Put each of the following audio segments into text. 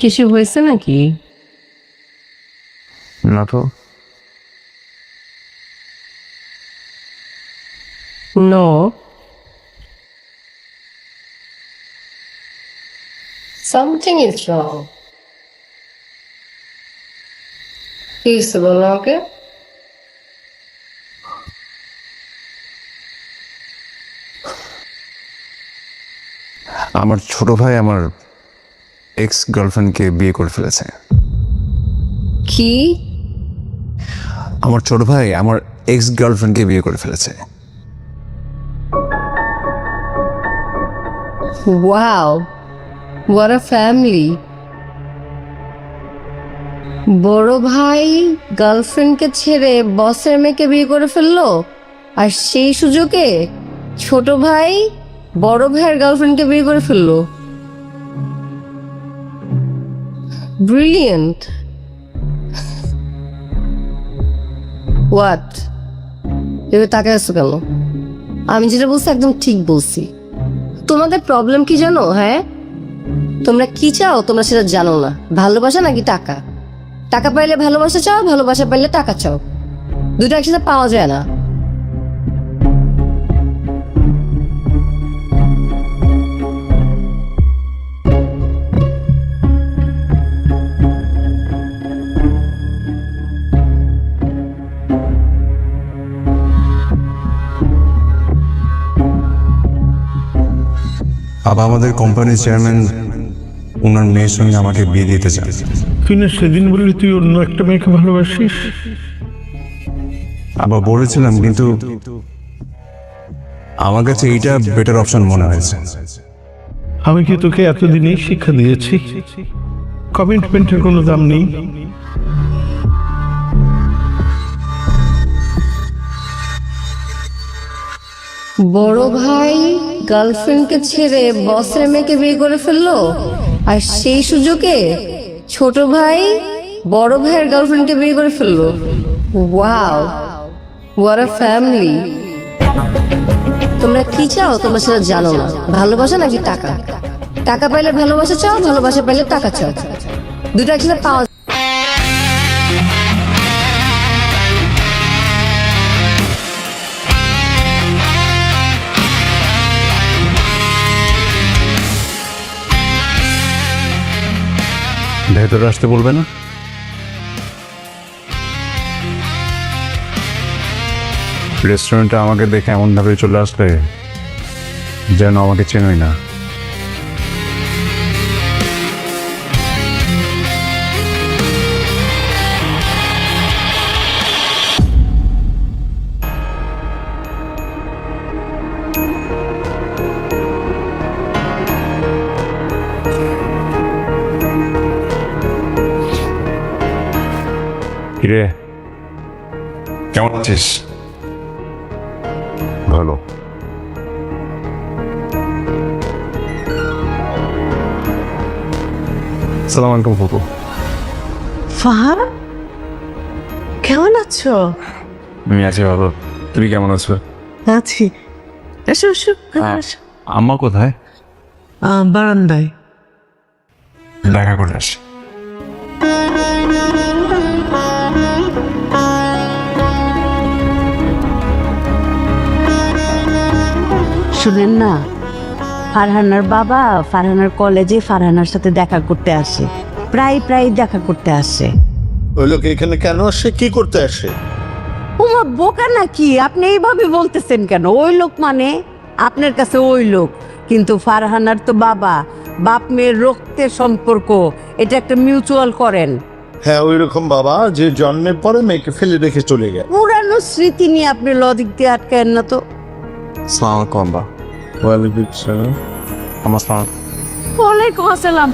কিছু হয়েছে নাকি? না তো। No, something is wrong. কি হয়েছে বলো আমাকে? আমার ছোট ভাই আমার এক্স গার্লফ্রেন্ডকে বিয়ে করে ফেলেছে। কি? আমার ছোট ভাই আমার এক্স গার্লফ্রেন্ডকে বিয়ে করে ফেলেছে। Wow, what a family. বড় ভাই গার্লফ্রেন্ডকে ছেড়ে বসের মেয়েকে বিয়ে করে ফেললো, আর সেই সুযোগে ছোট ভাই বড় ভাইয়ের গার্লফ্রেন্ডকে বিয়ে করে ফেললো। ব্রিলিয়েন্ট। হোয়াট? এবার তাকে আসছো কেন? আমি যেটা বলছি একদম ঠিক বলছি। তোমাদের প্রবলেম কি জানো? হ্যাঁ, তোমরা কি চাও তোমরা সেটা জানো না। ভালোবাসা নাকি টাকা? টাকা পাইলে ভালোবাসা চাও, ভালোবাসা পাইলে টাকা চাও। দুটো একসাথে পাওয়া যায় না। বাবা আমাদের কোম্পানির চেয়ারম্যান ওনার মেয়ের সঙ্গে আমাকে বিয়ে দিতে চান। তুই না সেদিন বললি তুই অন্য একটা মেয়েকে ভালোবাসিস? আবার বলেছিলাম, কিন্তু আমার কাছে এইটা বেটার অপশন মনে হয়েছে। আমি কি তোকে এতদিনই শিক্ষা দিয়েছি কমিটমেন্টের কোনো দাম নেই? বড় ভাই গার্লফ্রেন্ডকে ছেড়ে বসের মেয়েকে বিয়ে করে ফেললো, আর সেই সুযোগে ছোট ভাই বড় ভাইয়ের গার্লফ্রেন্ডকে বিয়ে করে ফেললো। Wow, what a family. তোমরা কি চাও তোমরা সেটা জানো না। ভালোবাসা নাকি টাকা? টাকা পাইলে ভালোবাসা চাও, ভালোবাসা পাইলে টাকা চাও। দুটো একসাথে পাওয়া ভেতরে আসতে বলবে না? রেস্টুরেন্টে আমাকে দেখে এমন ভাবে চলে আসলে যেন আমাকে চেনই না। কিরে, কেমন আছিস? ভালো। সালাম আলাইকুম ফুপু। ফাহাদ, কেমন আছো? আমি আছি ভালো। তুমি কেমন আছো? আছি। এসো এসো এসো। আম্মা কোথায়? বারান্দায়। দেখা করে আসি। শুনেন না, ফারহানার বাবা ফারহানার কলেজে ফারহানার সাথে দেখা করতে আসে। প্রায় দেখা করতে আসে। ওই লোক এখানে কেন আসে, কি করতে আসে? ওমা বোকা নাকি? আপনি এইভাবে বলতেছেন কেন? ওই লোক মানে আপনার কাছে ওই লোক, কিন্তু ফারহানার তো বাবা, বাপ মেয়ের রক্তের সম্পর্ক, এটা একটা মিউচুয়াল করেন। হ্যাঁ, ওই রকম বাবা যে জন্মের পরে মেয়েকে ফেলে রেখে চলে গেল। পুরানো স্মৃতি নিয়ে আপনি লদিক দিয়ে আটকায়েন না তো। সালাম আলাইকুম আব্বা। ওয়ালাইকুম আসসালাম। আমার সালাম। ওয়ালাইকুম আসসালাম।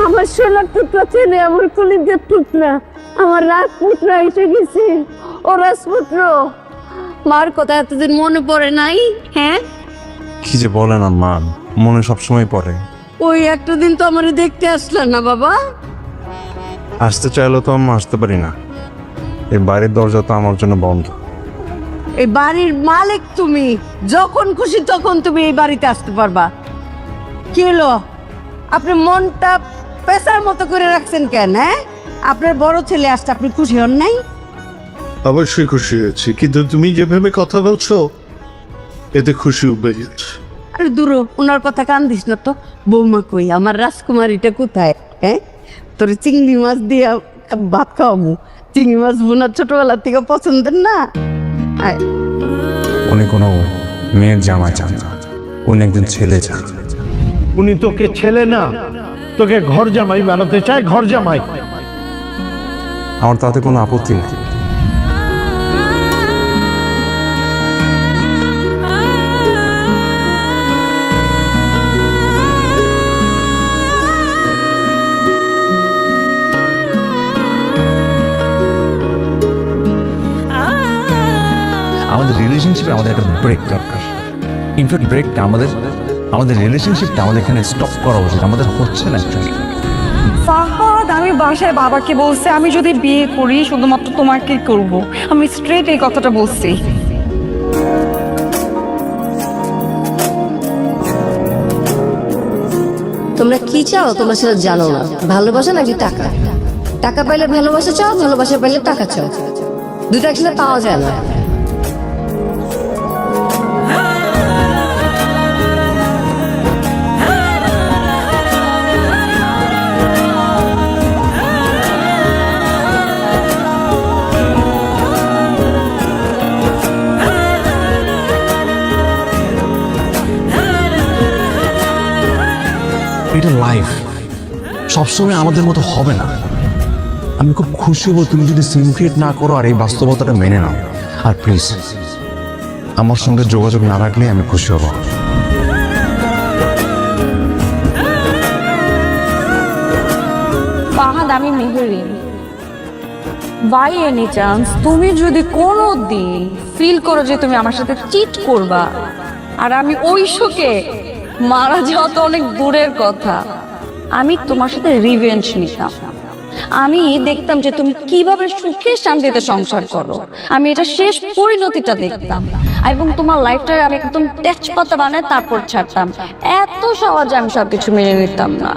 আমার সোনার টুকরা ছেলে, আমার কলিজার টুকরা, আমার রাজপুত্র এসে গেছে। ও রাজপুত্র, মার কথা এতদিন মনে পড়ে নাই? হ্যাঁ, কি যে বলেন আম্মা, মনে সবসময় পড়ে। ওই একটা দিন তো আমারে দেখতে আসলেন না বাবা। আসতে চাইলেও তো আম্মা আসতে পারি না। এই বাড়ির দরজা তো আমার জন্য বন্ধ। এই বাড়ির মালিক তুমি, যখন খুশি তখন তুমি এই বাড়িতে আসতে পারবা। কি হলো, আপনার মনটা পেশার মতো করে রাখছেন কেন? হ্যাঁ, আপনার বড় ছেলে আসছে, আপনি খুশি হন নাই? অবশ্যই খুশি হয়েছি, কিন্তু তুমি যেভাবে কথা বলছো এতে খুশি উঠবে যাচ্ছে। আরে দূর হ, ওনার কথা কান দিস না তো। বৌমা কই, আমার রাজকুমারীটা কোথায়? হ্যাঁ, তোর চিংড়ি মাছ দিয়ে ভাত খাওয়ামু। চিংড়ি মাছ বোনার ছোটবেলা থেকে পছন্দের না? আয়। উনি কোনো মেয়ের জামাই চান না, উনি একজন ছেলে চান। উনি তোকে ছেলে না, তোকে ঘর জামাই বানাতে চায়, ঘর জামাই। আমার তাতে কোনো আপত্তি নেই। আমাদের রিলেশনশিপে আমাদের একটা ব্রেক দরকার। ইনফ্যাক্ট ব্রেকটা আমাদের রিলেশনশিপটা আমাদের এখানে স্টপ করা উচিত। আমাদের হচ্ছে না অ্যাকচুয়ালি। ফাহাদ, আমি বাসায় বাবাকে বলছি আমি যদি বিয়ে করি শুধুমাত্র তোমাকে করব। আমি স্ট্রেট এই কথাটা বলছি। তোমরা কি চাও তোমরা সেটা জানো না। ভালোবাসা নাকি টাকা? টাকা পাইলে ভালোবাসা চাও, ভালোবাসা পাইলে টাকা চাও। দুটো একসাথে পাওয়া যায় না। এটা লাইফ, সবসময় আমাদের মতো হবে না। আমি খুব খুশি হব তুমি যদি সিম ক্রিয়েট না করো আর এই বাস্তবতাটা মেনে নাও। আর প্লিজ আমার সঙ্গে যোগাযোগ না রাখলে আমি খুশি হব। ফাহাদ, আমি মেহেরিন। বাই এনি চান্স তুমি যদি কোনো দিন ফিল করো যে তুমি আমার সাথে চিট করবা আর আমি ওই শোকে মারা যাওয়া তো অনেক দূরের কথা, আমি তোমার সাথে রিভেঞ্জ নিতাম। আমি দেখতাম যে তুমি কিভাবে সুখে শান্তিতে সংসার করো। আমি এটা শেষ পরিণতিটা দেখতাম এবং তোমার লাইফটা আমি একদম তেজপাতা বানায় তারপর ছাড়তাম। এত সহজে আমি সবকিছু মেনে নিতাম না।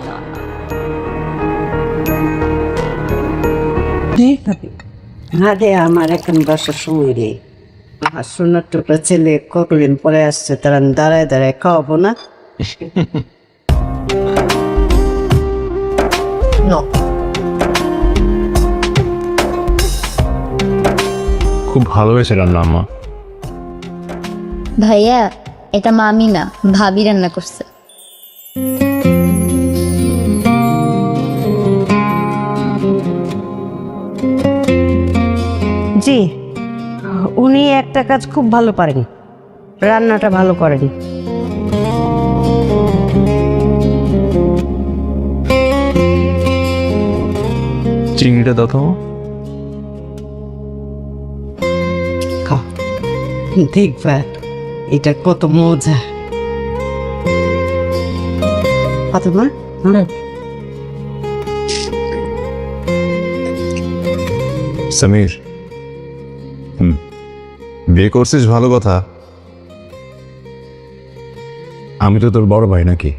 আরে আমার এখন বাসার সময় রে। আমার সোনার টুকরা ছেলে কতদিন পরে আসছে, তারা দাঁড়ায় দাঁড়ায় খাওয়াবো না? খুব ভালো হয়েছে রান্না আম্মা। ভাইয়া, এটা মামি না, ভাবি রান্না করছে। জি, উনি একটা কাজ খুব ভালো পারেন, রান্নাটা ভালো করেন। চিংড়িটা দাও তো। দেখবা এটা কত মজা। ফাতেমা, সমীর, বিয়ে করছিস ভালো কথা। আমি তো তোর বড় ভাই নাকি,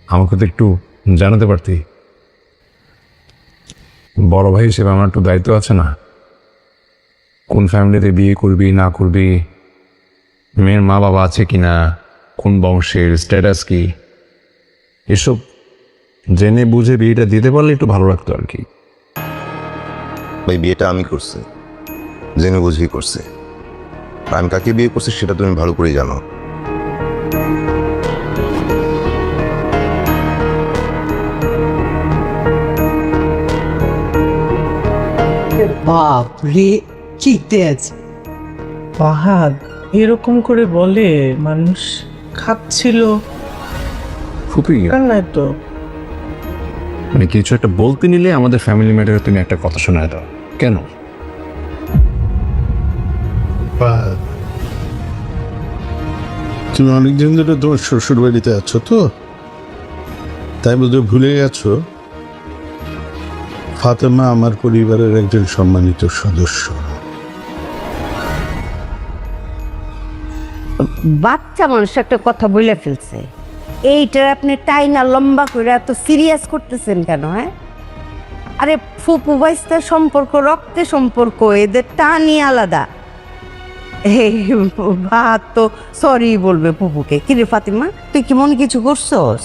আমাকে তো একটু জানাতে পারতি। বড় ভাই হিসেবে আমার একটু দায়িত্ব আছে না? কোন ফ্যামিলিতে বিয়ে করবি না করবি, মেয়ের মা বাবা আছে কি না, কোন বংশের স্ট্যাটাস কি, এসব জেনে বুঝে বিয়েটা দিতে পারলে একটু ভালো লাগতো আর কি। ভাই বিয়েটা আমি করছি, জেনে বুঝেই করছি। আর আমি কাকে বিয়ে করছি সেটা তুমি ভালো করেই জানো। বাপ রে, কি তেজ! ফাহাদ এরকম করে বলে, মানুষ খাচ্ছিল খুবই নাই তো। মানে কিছু একটা বলতে নিলে আমাদের ফ্যামিলি ম্যাটারে তুমি একটা কথা শোনায় দাও কেন? তুমি অনেকদিন ধরে তোমার শ্বশুর বাড়িতে আছো তো, তাই বোধহয় ভুলে গেছো ফাতেমা আমার পরিবারের একজন সম্মানিত সদস্য। বাচ্চা মানুষ একটা কথা বলে ফেলছে, এইটার আপনি টাইনা লম্বা করে এত সিরিয়াস করতেছেন কেন? হ্যাঁ, আরে ফুপু ভাইস্তার সম্পর্ক রক্তের সম্পর্ক, এদের টানই আলাদা। এই ভাত তো সরি বলবে ফুপুকে। কিরে ফাতিমা, তুই কি মনে কিছু করছস?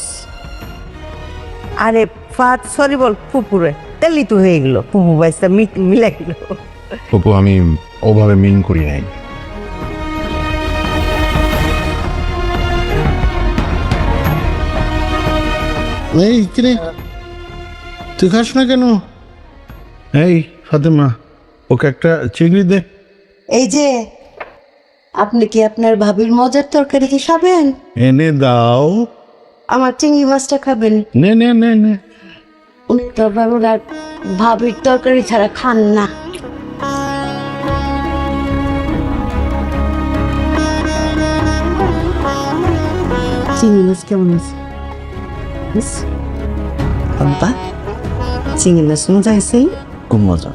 আরে ফাত সরি বল ফুপুরে, তেলি তো হয়ে গেল, ফুপু ভাইস্তা মিলে গেল। পপু আমি ওভাবে মিন করি নাই। এই কিরে, তুই খাস না কেন? এই ফাতেমা, ওকে একটা চিংড়ি দে। এই যে, আপনি কি আপনার ভাবির মজার তরকারি কি খাবেন? এনে দাও। আমার চিংড়ি মাছটা খাবেন? নে নে নে নে। উনি তো ওনার ভাবির তরকারি ছাড়া খান না। চিংড়ি মাছ কেমন আছে? বাবা, চিংড়ি মাছ মজা আছে? খুব মজা।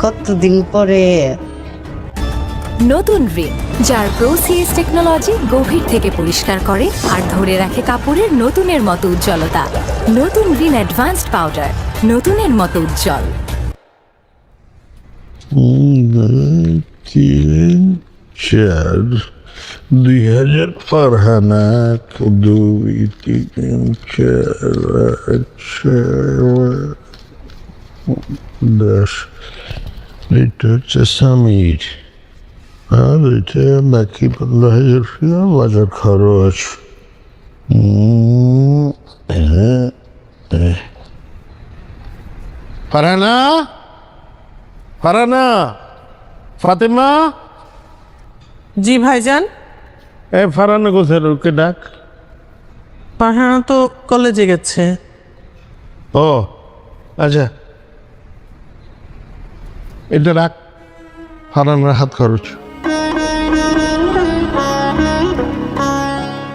কতদিন পরে। নতুন রিন, যার প্রোসিএস টেকনোলজি গভীর থেকে পরিষ্কার করে আর ধরে রাখে কাপড়ের নতুনের মতো উজ্জ্বলতা। নতুন রিন অ্যাডভান্সড পাউডার, নতুনের মতো উজ্জ্বল। 3, 4, 2000 ফারহানা, 2, 3, 4, 10। এটা হচ্ছে সামির, আর এটা বাকি 15,000 টাকা বাজার খরচ। ফারহানা, ফারহানা, ফাতেমা। জি ভাইজান। ফারহানা কোথায়? ওকে ডাক। পাহাড়া তো কলেজে গেছে। ও আচ্ছা, এটা রাখ, ফারহানার হাত খরচ।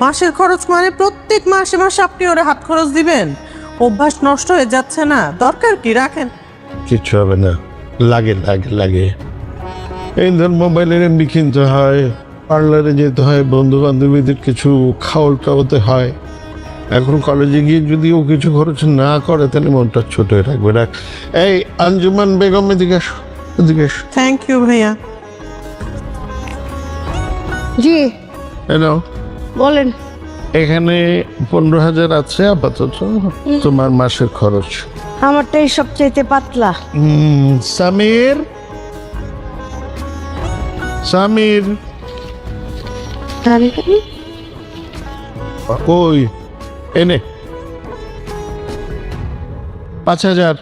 মাসের খরচ মানে প্রত্যেক মাসে মাসে আপনি ওরা হাত খরচ দিবেন? অভ্যাস নষ্ট হয়ে যাচ্ছে না? দরকার কি, রাখেন। কিচ্ছু হবে না, লাগে লাগে লাগে। এই ধর মোবাইলের এমবি কিনতে হয়, পার্লারে যেতে হয়, বন্ধু বান্ধবীদের কিছু খাওয়াল খাওয়াতে হয়। এখন কলেজে গিয়ে যদি ও কিছু খরচ না করে তাহলে মনটা ছোট হয়ে থাকবে। রাখ। এই আঞ্জুমান বেগম, এদিকে এসো, এদিকে এসো। থ্যাংক ইউ ভাইয়া। জি হ্যালো, বলেন। এখানে 15,000 আছে আপাতত তোমার মাসের খরচ। আমারটাই সবচাইতে পাতলা। সামির, সামির কই? এনে 5,000,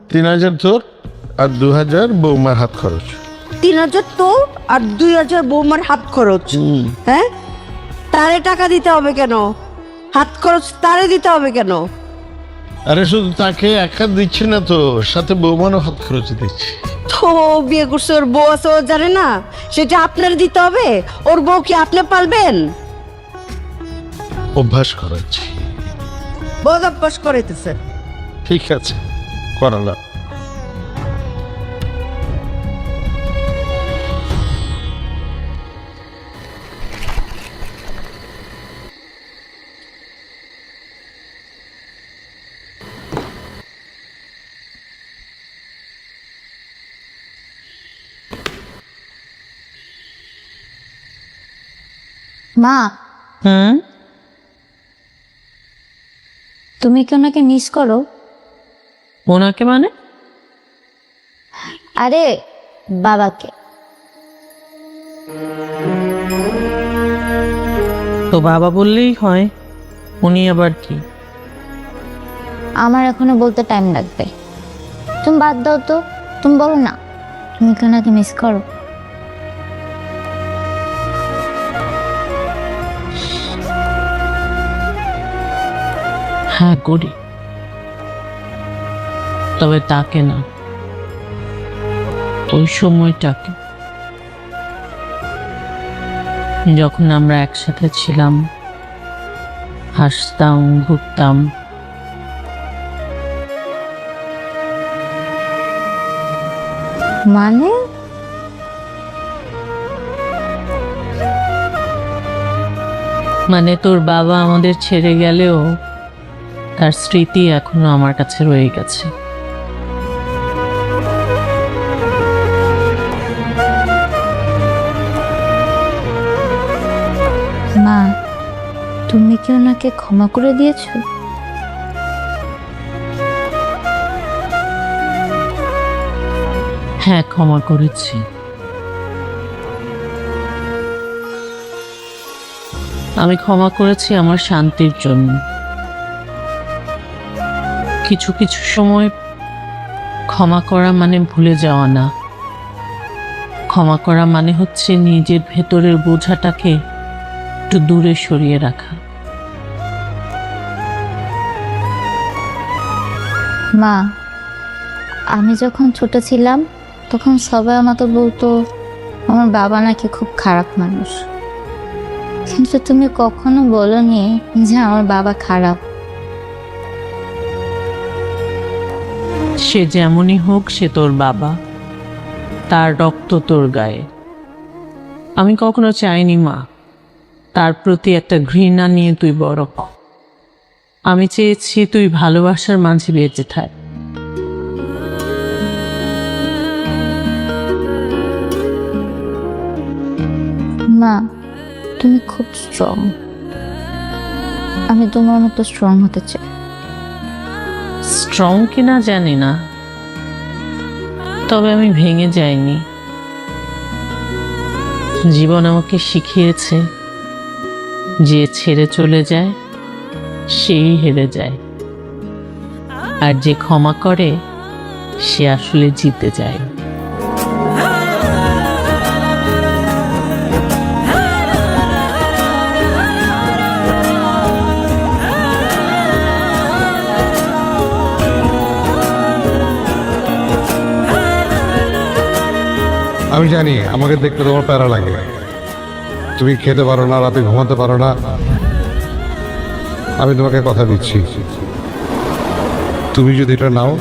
3,000 তোর আর 2,000 বৌমার হাত খরচ। 3,000 তো আর 2,000 বৌমার হাত খরচ। হ্যাঁ, তারে টাকা দিতে হবে কেন? হাত খরচ তারে দিতে হবে কেন? আরে শুধু তাকে একা দিচ্ছি না তো, সাথে বৌমারও হাত খরচ দিচ্ছি। তো বিয়ে করছে, ওর বউ আছে, ও জানে না সেটা আপনার দিতে হবে? ওর বউ কি আপনি পালবেন? অভ্যাস করাচ্ছি। বদ অভ্যাস করাইতেছে। ঠিক আছে, করালাম। মা, তুমি কি ওনাকে মিস করো? ওনাকে মানে? আরে বাবাকে। তো বাবা বললেই হয়, উনি আবার কি? আমার এখনো বলতে টাইম লাগবে। তুমি বাদ দাও তো, তুমি বলো না তুমি কি ওনাকে মিস করো? হ্যাঁ করি, তবে তাকে না, ওই সময়টাকে, যখন আমরা একসাথে ছিলাম, হাসতাম, ঘুরতাম। মানে মানে তোর বাবা আমাদের ছেড়ে গেলেও তার স্মৃতি এখনো আমার কাছে রয়ে গেছে। মা, তুমি কি ওনাকে ক্ষমা করে দিয়েছো? হ্যাঁ, ক্ষমা করেছি। আমি ক্ষমা করেছি আমার শান্তির জন্য। কিছু কিছু সময় ক্ষমা করা মানে ভুলে যাওয়া না, ক্ষমা করা মানে হচ্ছে নিজের ভেতরের বোঝাটাকে একটু দূরে সরিয়ে রাখা। মা, আমি যখন ছোট ছিলাম তখন সবাই আমাকে বলতো আমার বাবা নাকি খুব খারাপ মানুষ, কিন্তু তুমি কখনো বলোনি যে আমার বাবা খারাপ। সে যেমনই হোক, সে তোর বাবা, তার রক্ত তোর গায়ে। আমি কখনো চাইনি মা তার প্রতি একটা ঘৃণা নিয়ে তুই বড় হ। আমি চেয়েছি তুই ভালোবাসার মাঝে বেঁচে থাক। মা, তুমি খুব স্ট্রং, আমি তোমার মতো স্ট্রং হতে চাই। স্ট্রং কিনা জানি না, তবে আমি ভেঙে যাইনি। জীবন আমাকে শিখিয়েছে যে ছেড়ে চলে যায় সেই হেরে যায়, আর যে ক্ষমা করে সে আসলে জিতে যায়। আমি জানি আমাকে দেখতে তোমার প্যারা লাগে, তুমি খেতে পারো না, রাতে ঘুমাতে পারো না। আমি তোমাকে কথা দিচ্ছি, তুমি যদি এটা নাও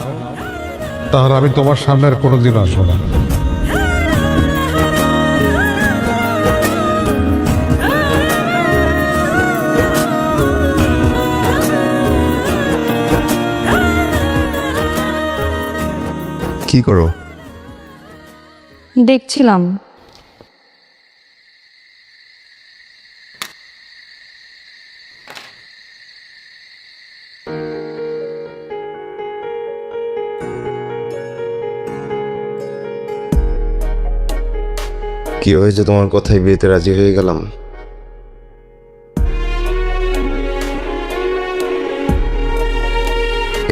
তাহলে আমি তোমার সামনে আর কোনোদিন আসবো না। কি করো? দেখছিলাম। কি হয়েছে তোমার কথায় বিয়েতে রাজি হয়ে গেলাম?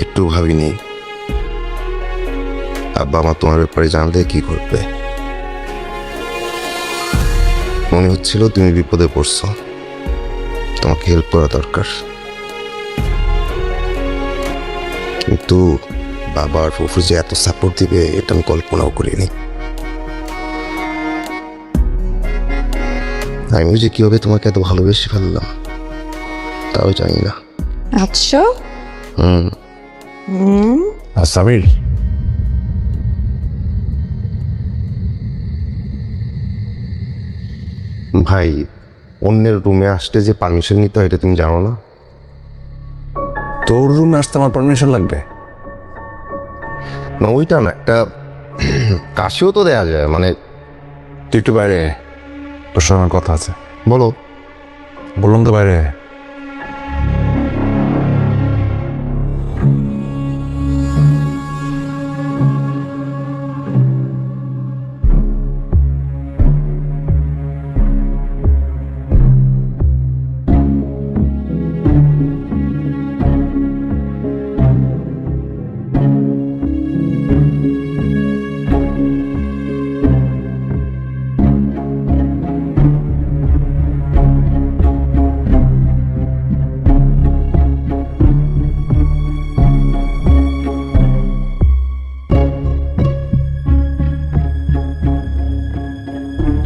একটু ভাবিনি আব্বা আমার তোমার ব্যাপারে জানলে কি করবে। মনে হচ্ছিল তুমি বিপদে পড়ছো, তোমাকে হেল্প করা দরকার, কিন্তু বাবা আর ফুফু যে এত সাপোর্ট দিবে এটা আমি কল্পনাও করিনি। আমি যে কিভাবে তোমাকে এত ভালোবেসে ফেললাম তাও জানি না। আচ্ছা, সামির, ভাই, অন্যের রুমে আসতে যে পারমিশন নিতে হয় এটা তুমি জানো না? তোর রুমে আসতে আমার পারমিশন লাগবে? না ওইটা না, একটা কাশিও তো দেয়া যায়। মানে তুই একটু বাইরে, তোর সঙ্গে আমার কথা আছে। বলো। বললাম তো বাইরে।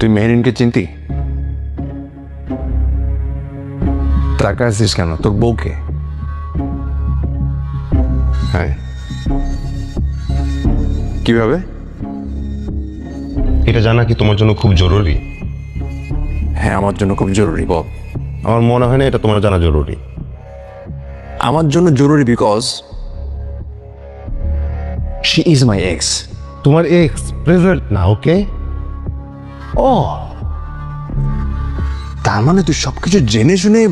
তুই মেহরিনকে চিনতি? টাকা আসিস কেন? তোর বউকে? হ্যাঁ, কিভাবে? এটা জানা কি তোমার জন্য খুব জরুরি? হ্যাঁ, আমার জন্য খুব জরুরি। বল। আমার মনে হয় না এটা তোমার জানা জরুরি। আমার জন্য জরুরি because she is my x. তোমার এক্স প্রেজেন্ট না, ওকে? ও তার মানে তুই সবকিছু জেনে শুনে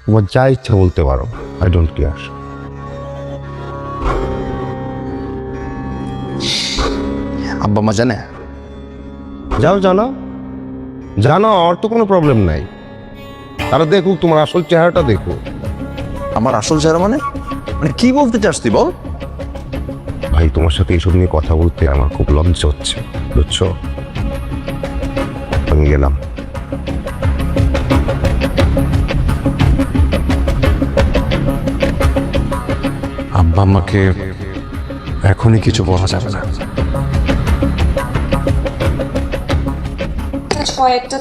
তোমার যা ইচ্ছা বলতে পারো, আই ডোন্ট কেয়ার। আব্বা মা জানে? যাও জানো, জানো, আমার তো কোনো প্রবলেম নাই। তারা দেখুক, তোমার আসল চেহারাটা দেখুক। আমার আসল চেহারা মানে মানে কি বলতে চাস তুই বল? ভাই, তোমার সাথে এইসব নিয়ে কথা বলতে আমার খুব লজ্জা হচ্ছে, বুঝছো? আমি গেলাম। আব্বা আম্মাকে এখনই কিছু বলা যাবে না। কয়েকটা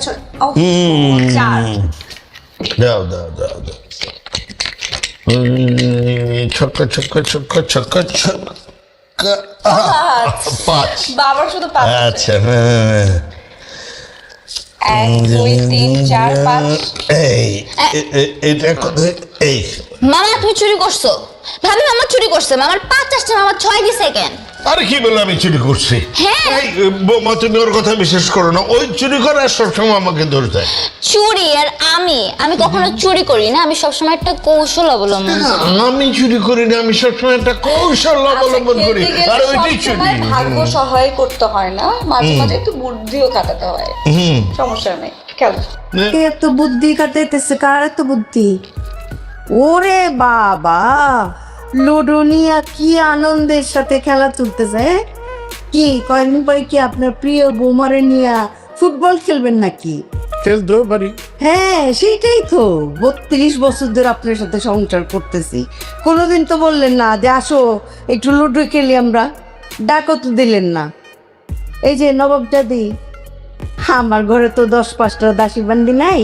দাও দাও দাও দাও। ছক্কা ছক্কা ছক্কা ছক্কা ছক্কা। পাঁচ। বাবার শুধু 5। আচ্ছা, 1 2 3 4 5। এটা কত? এই মামা তুমি চুরি করছো? ভাবি মামা চুরি করছে, মামার 5 আসছে, মামার 6 দিছে কেন? আরে কি বললাম, আমি চুরি করছি? হ্যাঁ। এই বৌমা, তুমি ওর কথা বিশ্বাস করো না। ওই চুরি করে আর সবসময় আমাকে ধরে দেয়। চুরি আর আমি কখনো চুরি করি না, আমি সবসময় একটা কৌশল অবলম্বন করি। আমি চুরি করি না, আমি সবসময় একটা কৌশল অবলম্বন করি। আর ওইটাই চুরি। ভাগ্য সহায় করতে হয় না, মাঝে মাঝে একটু বুদ্ধিও খাটাতে হয়। সমস্যা নেই, খেলো। এত বুদ্ধি কাটাইতেছে, কার এত বুদ্ধি? ওরে বাবা, লুডো নিয়ে কি আনন্দের সাথে খেলা তুলতেছে। কি কয়েকদিন পরে কি আপনার প্রিয় বৌমারে নিয়ে ফুটবল খেলবেন নাকি? খেলতেও পারি। হ্যাঁ, সেইটাই তো। 32 বছর ধরে আপনার সাথে সংসার করতেছি, কোনোদিন তো বললেন না যে আসো একটু লুডো খেলি আমরা। ডাকও তো দিলেন না। এই যে নবাব দাদি, আমার ঘরে তো 10-5টা দাসী বান্দি নাই।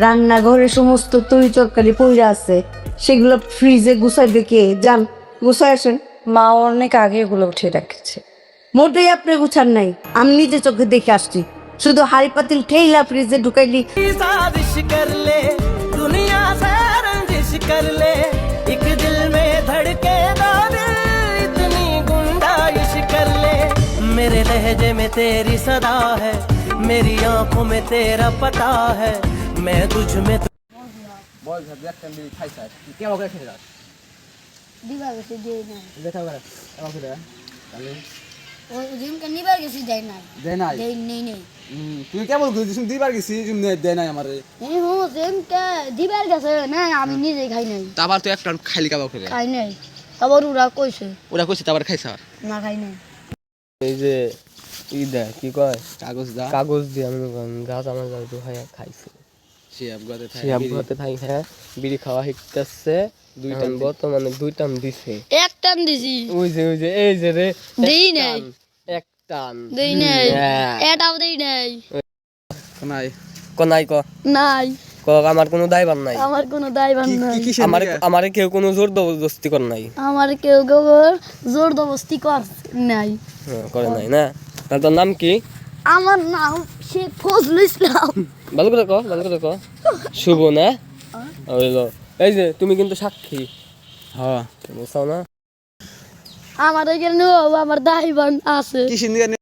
রান্নাঘরে সমস্ত তরি তরকারি পড়ে আছে, সেগুলো ফ্রিজে গুছাই দেখে যান, গুছাই আসেন। মা অনেক আগে এগুলো উঠিয়ে রাখছে। মোটেই আপনি গুছান নাই, আমি নিজে চোখে দেখে আসছি। শুধু হাড়ি পাতিল ঠেইলা ফ্রিজে ঢুকাইলি। साजिश कर ले दुनिया से रंजिश कर ले एक दिल में धड़के दिल इतनी गुंजाइश कर ले मेरे लहजे में तेरी सदा है मेरी आंखों में तेरा पता है मैं तुझ में তুই কেমন দিবার গেছি দেয় নাই আমার দিবার গেছে না, আমি নিজে খাই নাই। তারপর তুই একটা খাইলি কাবাব খেলে খাই নাই, আবার ওরা কইছে ওরা কইছে তারপর খাইছ না খাই নাই। এই যে ই দেয় কি কয় কাগজ দিয়ে আমি গাছ আমার খাইছি। সে আবগাতে থাই হ্যাঁ, বিড়ি খাওয়া শিখতেছে। 2 টান বর্তমানে 2 টান দিছে। 1 টান দিছি। ওই যে এই যে রে দেই নাই, 1 টান দেই নাই, এটাও দেই নাই। নাই নাই ক নাই ক আমার কোনো দায়ভার নাই, আমার কোনো দায়ভার নাই। আমার কেউ কোনো জোর জবরদস্তি কর নাই, আমার কেউ জোর জবরদস্তি কর নাই, করে নাই না। তোর নাম কি? আমার নাম শেখ ফজলুল ইসলাম। ভালো করে ক শুভ না হইলো। এই যে তুমি কিন্তু সাক্ষী, হ্যাঁ বুঝছো না? আমার এখানে আমার দায়ভার আছে।